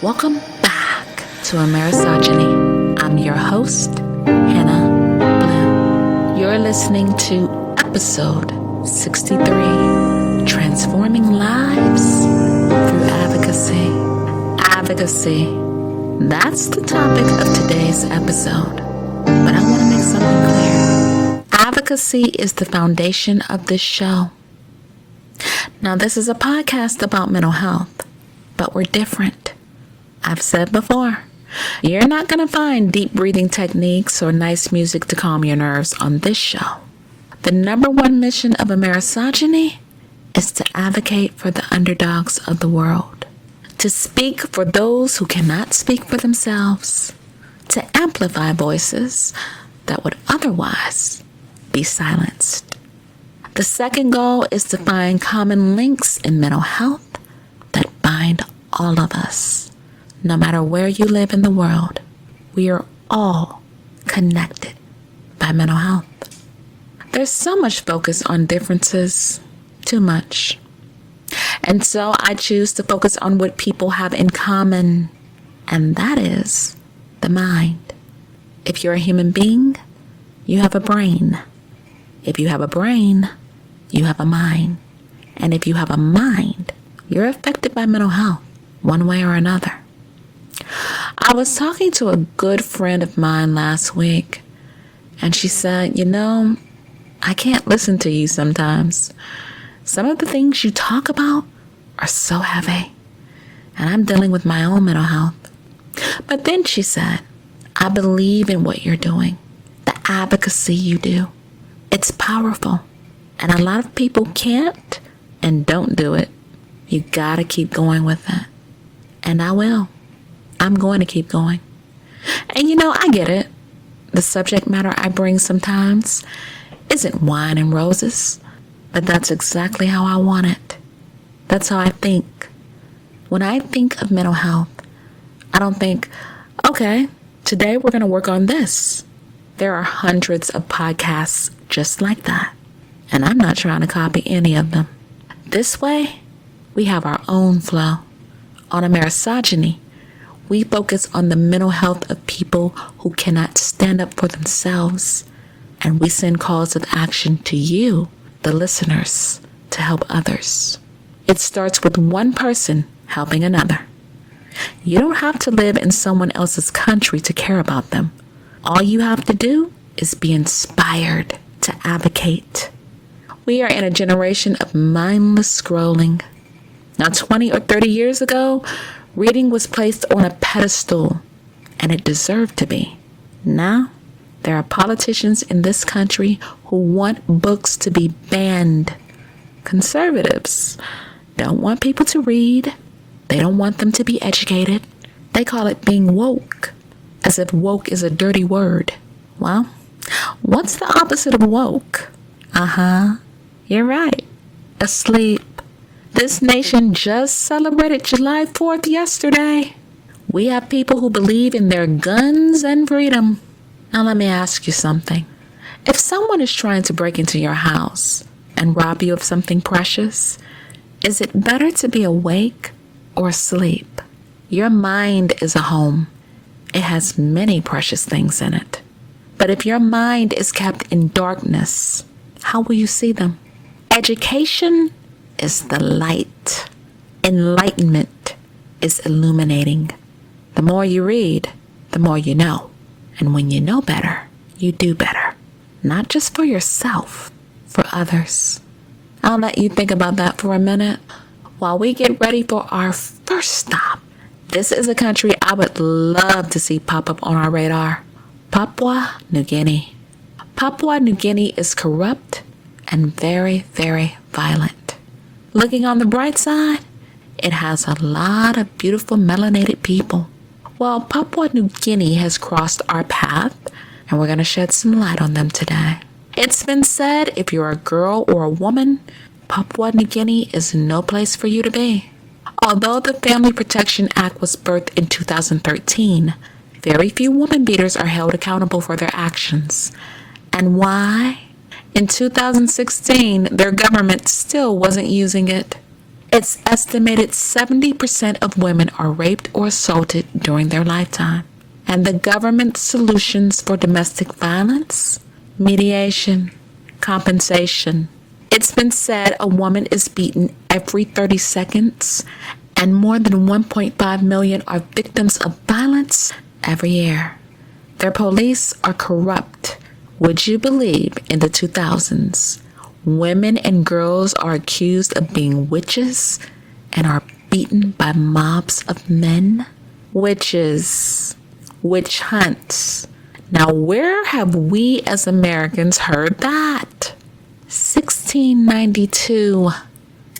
Welcome back to Amerisogyny. I'm your host, Hannah Blue. You're listening to episode 63, Transforming Lives Through Advocacy. Advocacy. That's the topic of today's episode. But I want to make something clear. Advocacy is the foundation of this show. Now, this is a podcast about mental health, but we're different. I've said before, you're not going to find deep breathing techniques or nice music to calm your nerves on this show. The number one mission of Amerisogyny is to advocate for the underdogs of the world, to speak for those who cannot speak for themselves, to amplify voices that would otherwise be silenced. The second goal is to find common links in mental health that bind all of us. No matter where you live in the world, we are all connected by mental health. There's so much focus on differences, too much. And so I choose to focus on what people have in common, and that is the mind. If you're a human being, you have a brain. If you have a brain, you have a mind. And if you have a mind, you're affected by mental health, one way or another. I was talking to a good friend of mine last week, and she said, I can't listen to you sometimes. Some of the things you talk about are so heavy, and I'm dealing with my own mental health. But then she said, I believe in what you're doing, the advocacy you do. It's powerful, and a lot of people can't and don't do it. You gotta keep going with it. And I will. I'm going to keep going. And I get it. The subject matter I bring sometimes isn't wine and roses, but that's exactly how I want it. That's how I think. When I think of mental health, I don't think, okay, today we're going to work on this. There are hundreds of podcasts just like that, and I'm not trying to copy any of them. This way, we have our own flow. On Amerisogyny, we focus on the mental health of people who cannot stand up for themselves, and we send calls of action to you, the listeners, to help others. It starts with one person helping another. You don't have to live in someone else's country to care about them. All you have to do is be inspired to advocate. We are in a generation of mindless scrolling. Now, 20 or 30 years ago, reading was placed on a pedestal, and it deserved to be. Now, there are politicians in this country who want books to be banned. Conservatives don't want people to read. They don't want them to be educated. They call it being woke, as if woke is a dirty word. Well, what's the opposite of woke? You're right. Asleep. This nation just celebrated July 4th yesterday. We have people who believe in their guns and freedom. Now let me ask you something. If someone is trying to break into your house and rob you of something precious, is it better to be awake or asleep? Your mind is a home. It has many precious things in it. But if your mind is kept in darkness, how will you see them? Education is the light. Enlightenment is illuminating. The more you read, the more you know. And when you know better, you do better. Not just for yourself, for others. I'll let you think about that for a minute while we get ready for our first stop. This is a country I would love to see pop up on our radar. Papua New Guinea. Papua New Guinea is corrupt and very, very violent. Looking on the bright side, it has a lot of beautiful melanated people. Well, Papua New Guinea has crossed our path, and we're going to shed some light on them today. It's been said if you're a girl or a woman, Papua New Guinea is no place for you to be. Although the Family Protection Act was birthed in 2013, very few woman beaters are held accountable for their actions. And why? In 2016, their government still wasn't using it. It's estimated 70% of women are raped or assaulted during their lifetime. And the government's solutions for domestic violence? Mediation, compensation. It's been said a woman is beaten every 30 seconds, and more than 1.5 million are victims of violence every year. Their police are corrupt. Would you believe in the 2000s, women and girls are accused of being witches and are beaten by mobs of men? Witches, witch hunts. Now, where have we as Americans heard that? 1692,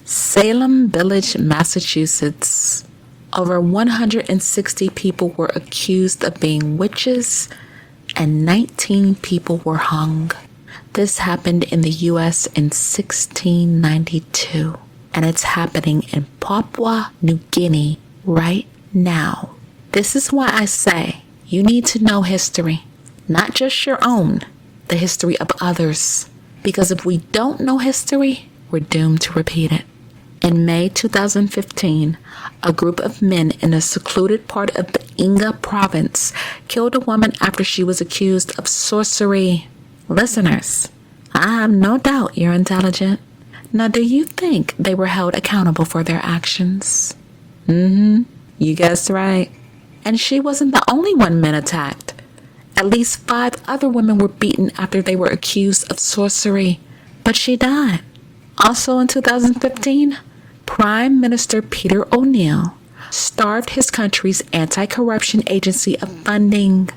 Salem Village, Massachusetts. Over 160 people were accused of being witches and 19 people were hung. This happened in the U.S. in 1692, and it's happening in Papua New Guinea right now. This is why I say you need to know history, not just your own, the history of others. Because if we don't know history, we're doomed to repeat it. In May 2015, a group of men in a secluded part of the Inga province killed a woman after she was accused of sorcery. Listeners, I have no doubt you're intelligent. Now, do you think they were held accountable for their actions? You guessed right. And she wasn't the only one men attacked. At least 5 other women were beaten after they were accused of sorcery, but she died. Also in 2015, Prime Minister Peter O'Neill starved his country's anti-corruption agency of funding.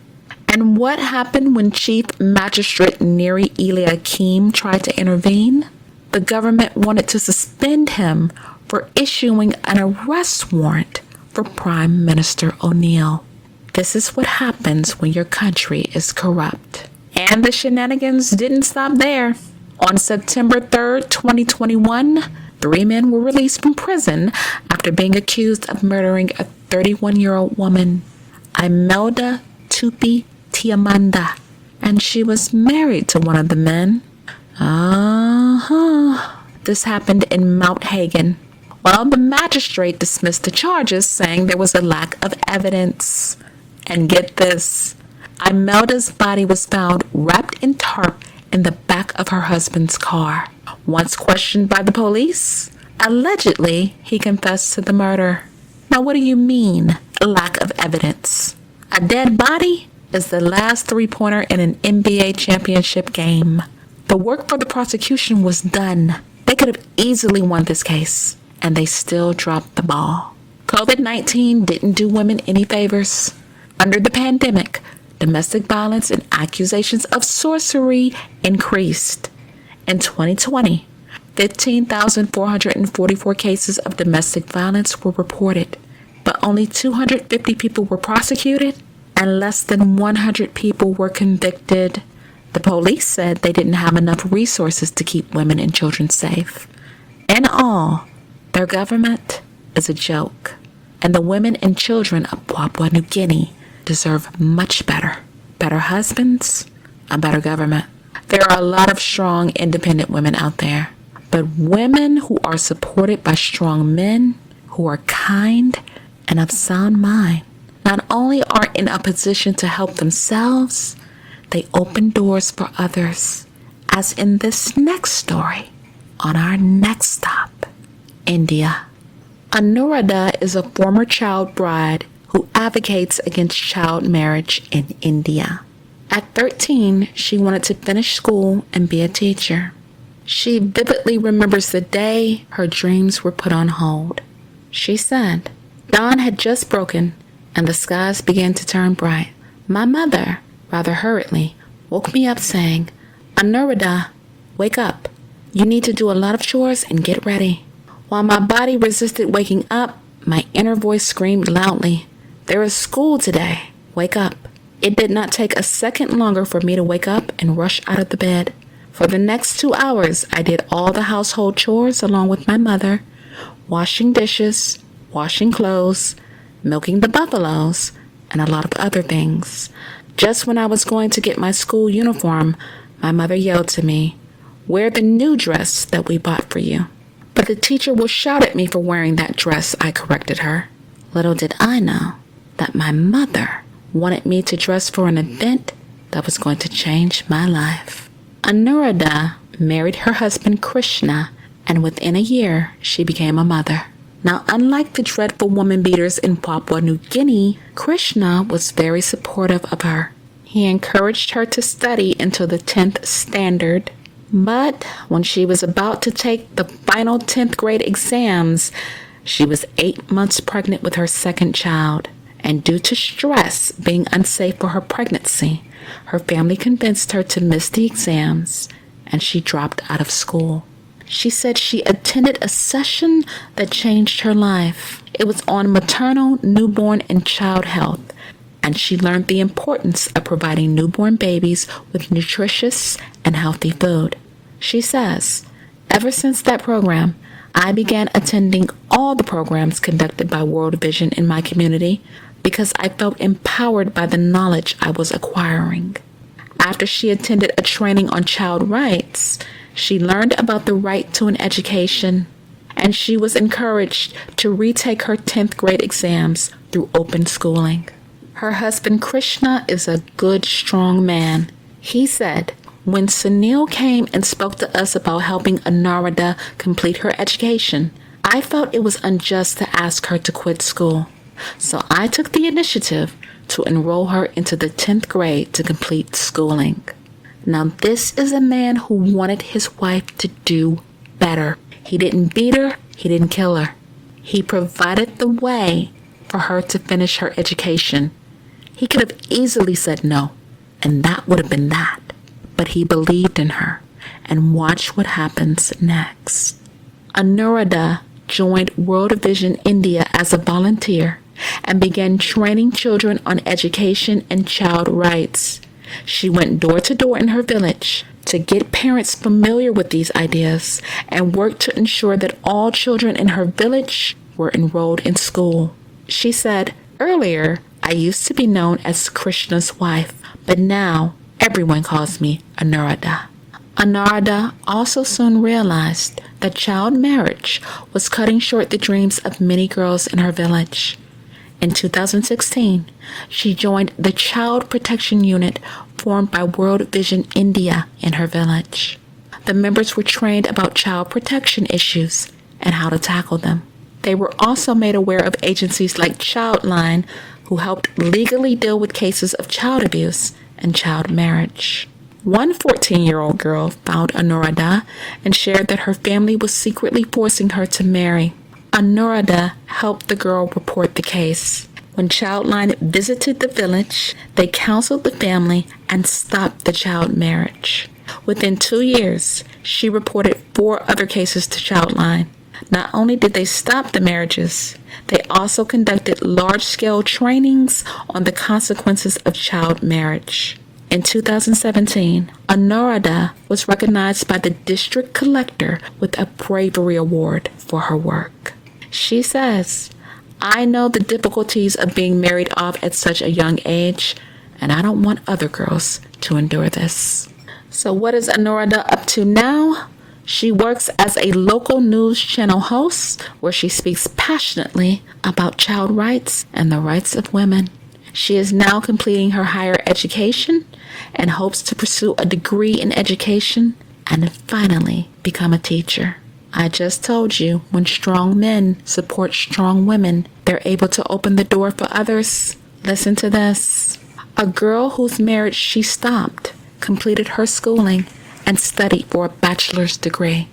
And what happened when Chief Magistrate Neri Eliakim tried to intervene? The government wanted to suspend him for issuing an arrest warrant for Prime Minister O'Neill. This is what happens when your country is corrupt. And the shenanigans didn't stop there. On September 3rd, 2021, 3 men were released from prison after being accused of murdering a 31-year-old woman, Imelda Tupi Tiamanda, and she was married to one of the men. This happened in Mount Hagen. Well, the magistrate dismissed the charges, saying there was a lack of evidence. And get this, Imelda's body was found wrapped in tarp in the back of her husband's car. Once questioned by the police, allegedly he confessed to the murder. Now, what do you mean, lack of evidence? A dead body is the last 3-pointer in an NBA championship game. The work for the prosecution was done. They could have easily won this case, and they still dropped the ball. COVID-19 didn't do women any favors. Under the pandemic, domestic violence and accusations of sorcery increased. In 2020, 15,444 cases of domestic violence were reported, but only 250 people were prosecuted and less than 100 people were convicted. The police said they didn't have enough resources to keep women and children safe. In all, their government is a joke, and the women and children of Papua New Guinea deserve much better. Better husbands, a better government. There are a lot of strong, independent women out there, but women who are supported by strong men who are kind and of sound mind not only are in a position to help themselves, they open doors for others, as in this next story on our next stop, India. Anuradha is a former child bride who advocates against child marriage in India. At 13, she wanted to finish school and be a teacher. She vividly remembers the day her dreams were put on hold. She said, "Dawn had just broken and the skies began to turn bright. My mother, rather hurriedly, woke me up saying, 'Anuradha, wake up. You need to do a lot of chores and get ready.' While my body resisted waking up, my inner voice screamed loudly, 'There is school today. Wake up.' It did not take a second longer for me to wake up and rush out of the bed. For the next 2 hours, I did all the household chores along with my mother, washing dishes, washing clothes, milking the buffaloes, and a lot of other things. Just when I was going to get my school uniform, my mother yelled to me, 'Wear the new dress that we bought for you.' But the teacher will shout at me for wearing that dress, I corrected her. Little did I know that my mother wanted me to dress for an event that was going to change my life. Anuradha married her husband Krishna, and within a year, she became a mother. Now, unlike the dreadful woman beaters in Papua New Guinea, Krishna was very supportive of her. He encouraged her to study until the 10th standard. But when she was about to take the final 10th grade exams, she was 8 months pregnant with her second child. And due to stress being unsafe for her pregnancy, her family convinced her to miss the exams, and she dropped out of school. She said she attended a session that changed her life. It was on maternal, newborn, and child health, and she learned the importance of providing newborn babies with nutritious and healthy food. She says, ever since that program, I began attending all the programs conducted by World Vision in my community because I felt empowered by the knowledge I was acquiring. After she attended a training on child rights, she learned about the right to an education, and she was encouraged to retake her 10th grade exams through open schooling. Her husband Krishna is a good, strong man. He said, when Sunil came and spoke to us about helping Anuradha complete her education, I felt it was unjust to ask her to quit school. So I took the initiative to enroll her into the 10th grade to complete schooling. Now, this is a man who wanted his wife to do better. He didn't beat her. He didn't kill her. He provided the way for her to finish her education. He could have easily said no, and that would have been that. But he believed in her, and watch what happens next. Anuradha joined World Vision India as a volunteer and began training children on education and child rights. She went door to door in her village to get parents familiar with these ideas and worked to ensure that all children in her village were enrolled in school. She said, earlier, I used to be known as Krishna's wife, but now everyone calls me Anuradha. Anuradha also soon realized that child marriage was cutting short the dreams of many girls in her village. In 2016, she joined the Child Protection Unit formed by World Vision India in her village. The members were trained about child protection issues and how to tackle them. They were also made aware of agencies like Childline, who helped legally deal with cases of child abuse and child marriage. One 14-year-old girl found Anuradha and shared that her family was secretly forcing her to marry. Anuradha helped the girl report the case. When Childline visited the village, they counseled the family and stopped the child marriage. Within 2 years, she reported 4 other cases to Childline. Not only did they stop the marriages, they also conducted large-scale trainings on the consequences of child marriage. In 2017, Anuradha was recognized by the district collector with a bravery award for her work. She says, I know the difficulties of being married off at such a young age, and I don't want other girls to endure this. So what is Anuradha up to now? She works as a local news channel host where she speaks passionately about child rights and the rights of women. She is now completing her higher education and hopes to pursue a degree in education and finally become a teacher. I just told you, when strong men support strong women, they're able to open the door for others. Listen to this. A girl whose marriage she stopped completed her schooling and studied for a bachelor's degree.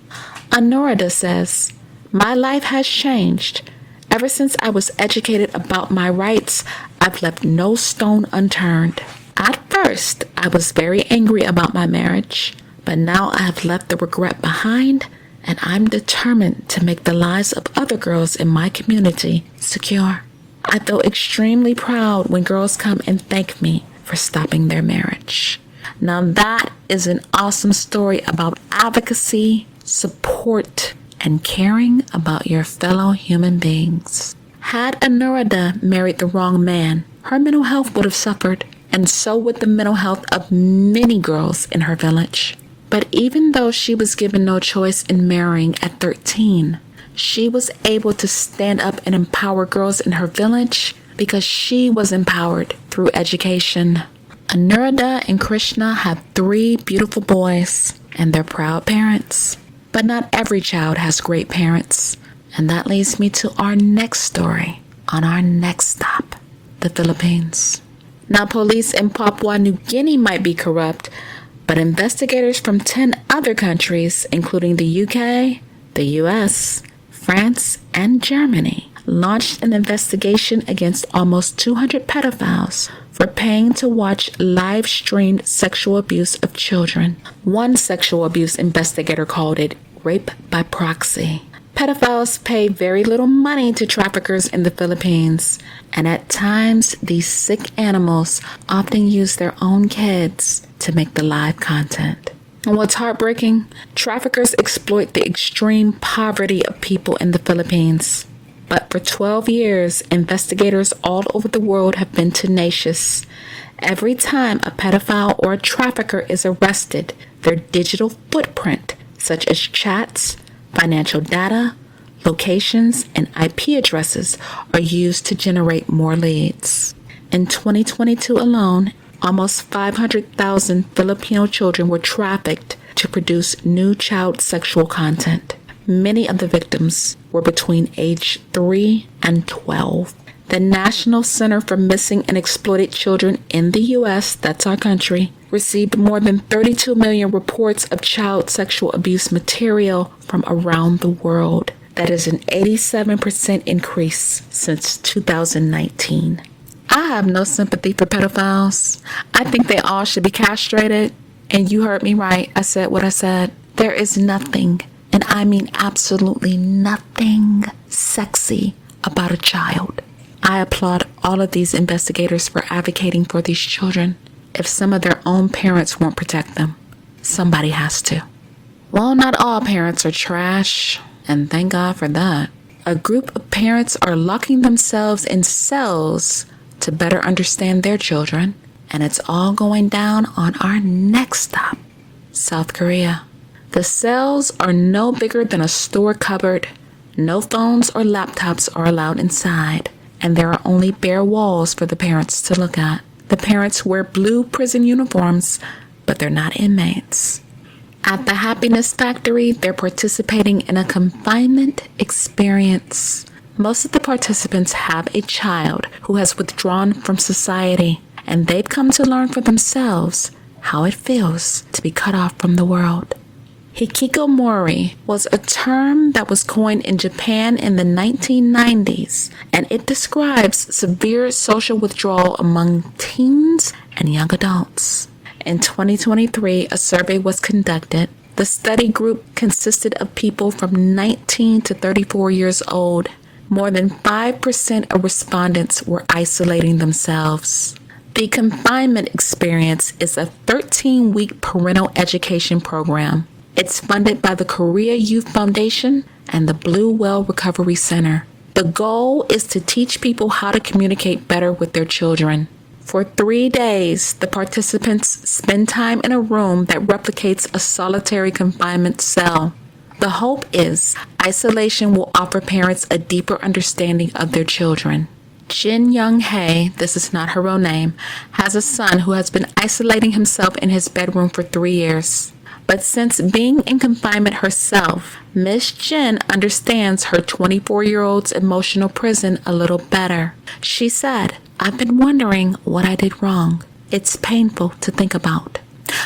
Anuradha says, my life has changed. Ever since I was educated about my rights, I've left no stone unturned. At first, I was very angry about my marriage, but now I have left the regret behind, and I'm determined to make the lives of other girls in my community secure. I feel extremely proud when girls come and thank me for stopping their marriage. Now that is an awesome story about advocacy, support, and caring about your fellow human beings. Had Anuradha married the wrong man, her mental health would have suffered, and so would the mental health of many girls in her village. But even though she was given no choice in marrying at 13, she was able to stand up and empower girls in her village because she was empowered through education. Anuradha and Krishna have 3 beautiful boys, and they're proud parents. But not every child has great parents. And that leads me to our next story on our next stop, the Philippines. Now, police in Papua New Guinea might be corrupt, but investigators from 10 other countries, including the UK, the US, France, and Germany, launched an investigation against almost 200 pedophiles for paying to watch live-streamed sexual abuse of children. One sexual abuse investigator called it rape by proxy. Pedophiles pay very little money to traffickers in the Philippines, and at times these sick animals often use their own kids to make the live content. And what's heartbreaking, traffickers exploit the extreme poverty of people in the Philippines. But for 12 years, investigators all over the world have been tenacious. Every time a pedophile or a trafficker is arrested, their digital footprint, such as chats, financial data, locations, and IP addresses, are used to generate more leads. In 2022 alone, almost 500,000 Filipino children were trafficked to produce new child sexual content. Many of the victims were between age 3 and 12. The National Center for Missing and Exploited Children in the U.S., that's our country, received more than 32 million reports of child sexual abuse material from around the world. That is an 87% increase since 2019. I have no sympathy for pedophiles. I think they all should be castrated. And you heard me right. I said what I said. There is nothing, and I mean absolutely nothing, sexy about a child. I applaud all of these investigators for advocating for these children. If some of their own parents won't protect them, somebody has to. Well, not all parents are trash, and thank God for that. A group of parents are locking themselves in cells to better understand their children, and it's all going down on our next stop, South Korea. The cells are no bigger than a store cupboard. No phones or laptops are allowed inside, and there are only bare walls for the parents to look at. The parents wear blue prison uniforms, but they're not inmates. At the Happiness Factory, they're participating in a confinement experience. Most of the participants have a child who has withdrawn from society, and they've come to learn for themselves how it feels to be cut off from the world. Hikikomori was a term that was coined in Japan in the 1990s, and it describes severe social withdrawal among teens and young adults. In 2023, a survey was conducted. The study group consisted of people from 19 to 34 years old. More than 5% of respondents were isolating themselves. The confinement experience is a 13-week parental education program. It's funded by the Korea Youth Foundation and the Blue Well Recovery Center. The goal is to teach people how to communicate better with their children. For 3 days, the participants spend time in a room that replicates a solitary confinement cell. The hope is isolation will offer parents a deeper understanding of their children. Jin Young Hae, this is not her real name, has a son who has been isolating himself in his bedroom for 3 years. But since being in confinement herself, Miss Jin understands her 24-year-old's emotional prison a little better. She said, "I've been wondering what I did wrong. It's painful to think about.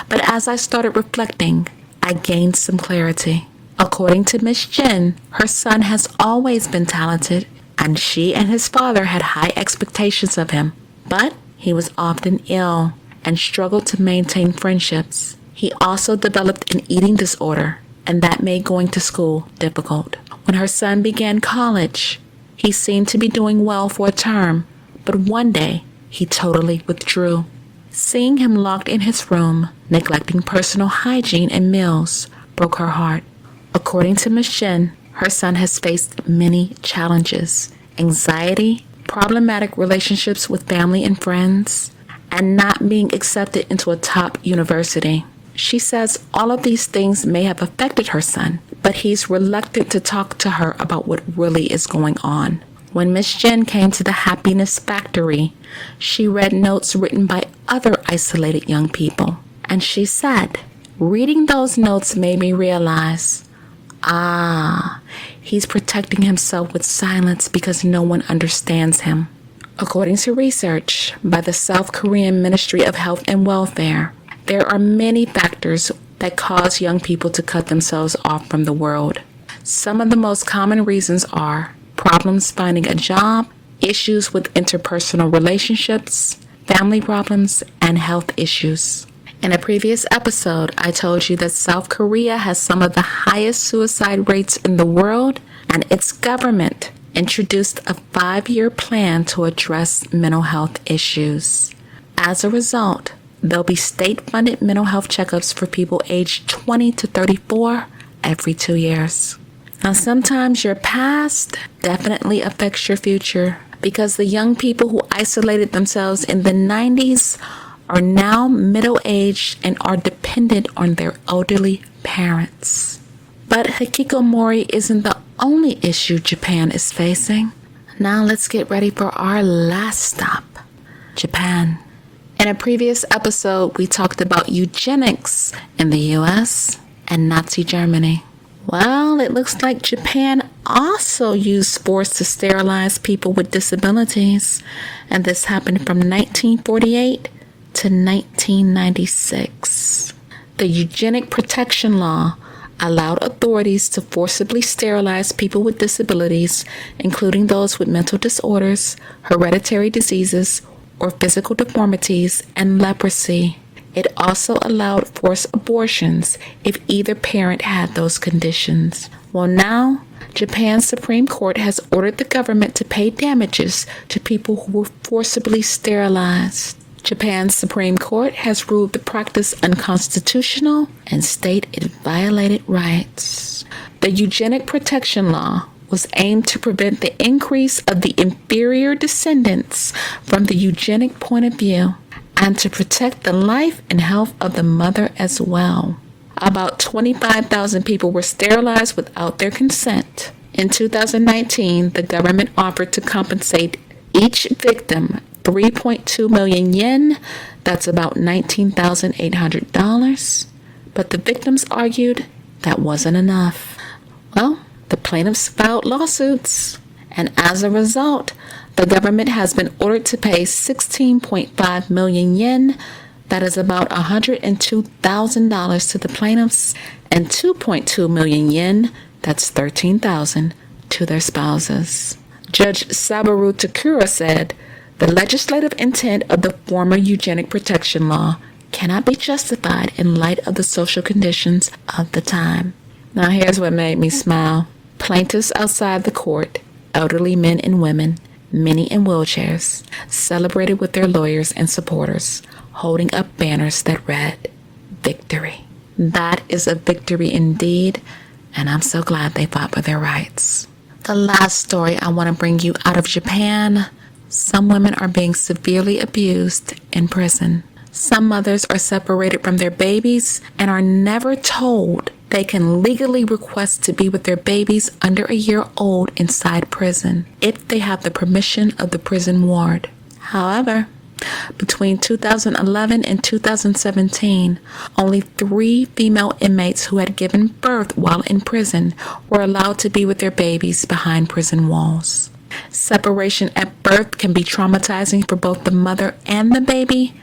But as I started reflecting, I gained some clarity." According to Miss Jin, her son has always been talented, and she and his father had high expectations of him. But he was often ill and struggled to maintain friendships. He also developed an eating disorder, and that made going to school difficult. When her son began college, he seemed to be doing well for a term, but one day he totally withdrew. Seeing him locked in his room, neglecting personal hygiene and meals, broke her heart. According to Ms. Shin, her son has faced many challenges: anxiety, problematic relationships with family and friends, and not being accepted into a top university. She says all of these things may have affected her son, but he's reluctant to talk to her about what really is going on. When Miss Jen came to the Happiness Factory, she read notes written by other isolated young people. And she said, reading those notes made me realize, he's protecting himself with silence because no one understands him. According to research by the South Korean Ministry of Health and Welfare, there are many factors that cause young people to cut themselves off from the world. Some of the most common reasons are problems finding a job, issues with interpersonal relationships, family problems, and health issues. In a previous episode, I told you that South Korea has some of the highest suicide rates in the world, and its government introduced a 5-year plan to address mental health issues. As a result, there'll be state-funded mental health checkups for people aged 20 to 34 every 2 years. Now, sometimes your past definitely affects your future because the young people who isolated themselves in the 90s are now middle-aged and are dependent on their elderly parents. But hikikomori isn't the only issue Japan is facing. Now let's get ready for our last stop, Japan. In a previous episode, we talked about eugenics in the US and Nazi Germany. Well, it looks like Japan also used force to sterilize people with disabilities, and this happened from 1948 to 1996. The Eugenic Protection Law allowed authorities to forcibly sterilize people with disabilities, including those with mental disorders, hereditary diseases, or physical deformities, and leprosy. It also allowed forced abortions if either parent had those conditions. Well, now, Japan's Supreme Court has ordered the government to pay damages to people who were forcibly sterilized. Japan's Supreme Court has ruled the practice unconstitutional and stated it violated rights. The Eugenic Protection Law was aimed to prevent the increase of the inferior descendants from the eugenic point of view, and to protect the life and health of the mother as well. About 25,000 people were sterilized without their consent. In 2019, the government offered to compensate each victim 3.2 million yen, that's about $19,800. But the victims argued that wasn't enough. Well, the plaintiffs filed lawsuits, and as a result, the government has been ordered to pay 16.5 million yen, that is about $102,000 to the plaintiffs, and 2.2 million yen, that's $13,000, to their spouses. Judge Sabaru Takura said, the legislative intent of the former Eugenic Protection Law cannot be justified in light of the social conditions of the time. Now here's what made me smile. Plaintiffs outside the court, elderly men and women, many in wheelchairs, celebrated with their lawyers and supporters, holding up banners that read, "Victory." That is a victory indeed, and I'm so glad they fought for their rights. The last story I want to bring you out of Japan. Some women are being severely abused in prison. Some mothers are separated from their babies and are never told they can legally request to be with their babies under a year old inside prison if they have the permission of the prison ward. However, between 2011 and 2017, only 3 female inmates who had given birth while in prison were allowed to be with their babies behind prison walls. Separation at birth can be traumatizing for both the mother and the baby,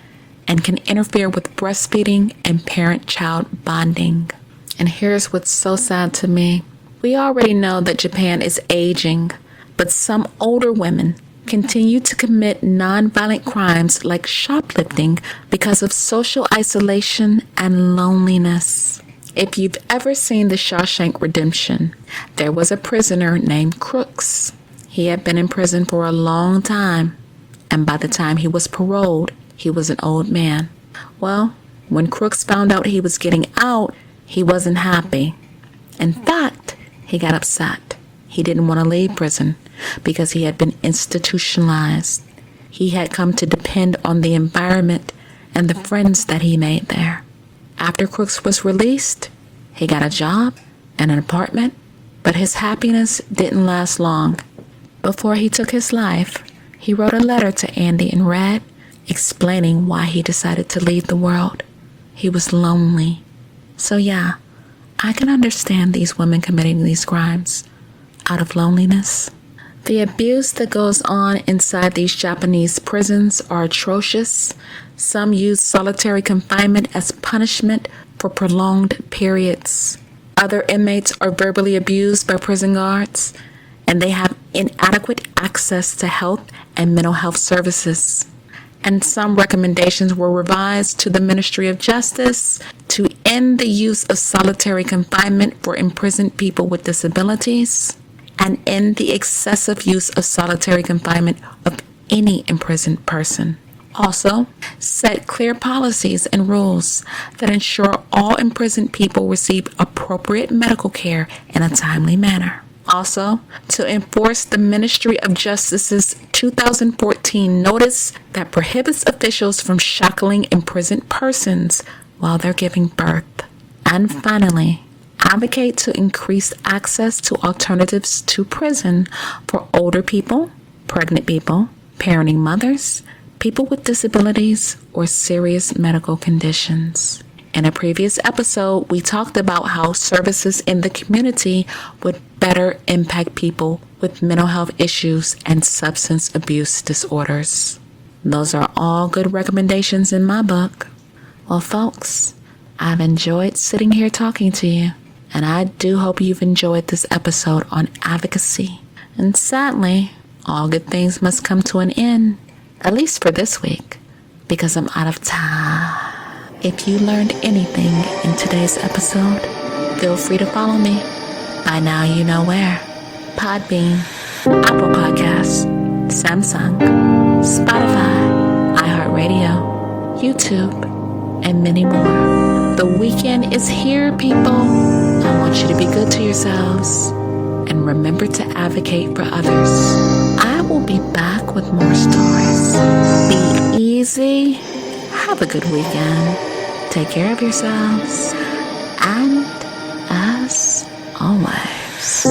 and can interfere with breastfeeding and parent-child bonding. And here's what's so sad to me. We already know that Japan is aging, but some older women continue to commit nonviolent crimes like shoplifting because of social isolation and loneliness. If you've ever seen The Shawshank Redemption, there was a prisoner named Crooks. He had been in prison for a long time, and by the time he was paroled, he was an old man. Well, when Crooks found out he was getting out, he wasn't happy. In fact, he got upset. He didn't want to leave prison because he had been institutionalized. He had come to depend on the environment and the friends that he made there. After Crooks was released, he got a job and an apartment, but his happiness didn't last long. Before he took his life, he wrote a letter to Andy and Red explaining why he decided to leave the world. He was lonely. So yeah, I can understand these women committing these crimes out of loneliness. The abuse that goes on inside these Japanese prisons are atrocious. Some use solitary confinement as punishment for prolonged periods. Other inmates are verbally abused by prison guards, and they have inadequate access to health and mental health services. And some recommendations were revised to the Ministry of Justice to end the use of solitary confinement for imprisoned people with disabilities and end the excessive use of solitary confinement of any imprisoned person. Also, set clear policies and rules that ensure all imprisoned people receive appropriate medical care in a timely manner. Also, to enforce the Ministry of Justice's 2014 notice that prohibits officials from shackling imprisoned persons while they're giving birth. And finally, advocate to increase access to alternatives to prison for older people, pregnant people, parenting mothers, people with disabilities, or serious medical conditions. In a previous episode, we talked about how services in the community would better impact people with mental health issues and substance abuse disorders. Those are all good recommendations in my book. Well, folks, I've enjoyed sitting here talking to you, and I do hope you've enjoyed this episode on advocacy. And sadly, all good things must come to an end, at least for this week, because I'm out of time. If you learned anything in today's episode, feel free to follow me. By now you know where. Podbean, Apple Podcasts, Samsung, Spotify, iHeartRadio, YouTube, and many more. The weekend is here, people. I want you to be good to yourselves and remember to advocate for others. I will be back with more stories. Be easy. Have a good weekend. Take care of yourselves. And as always,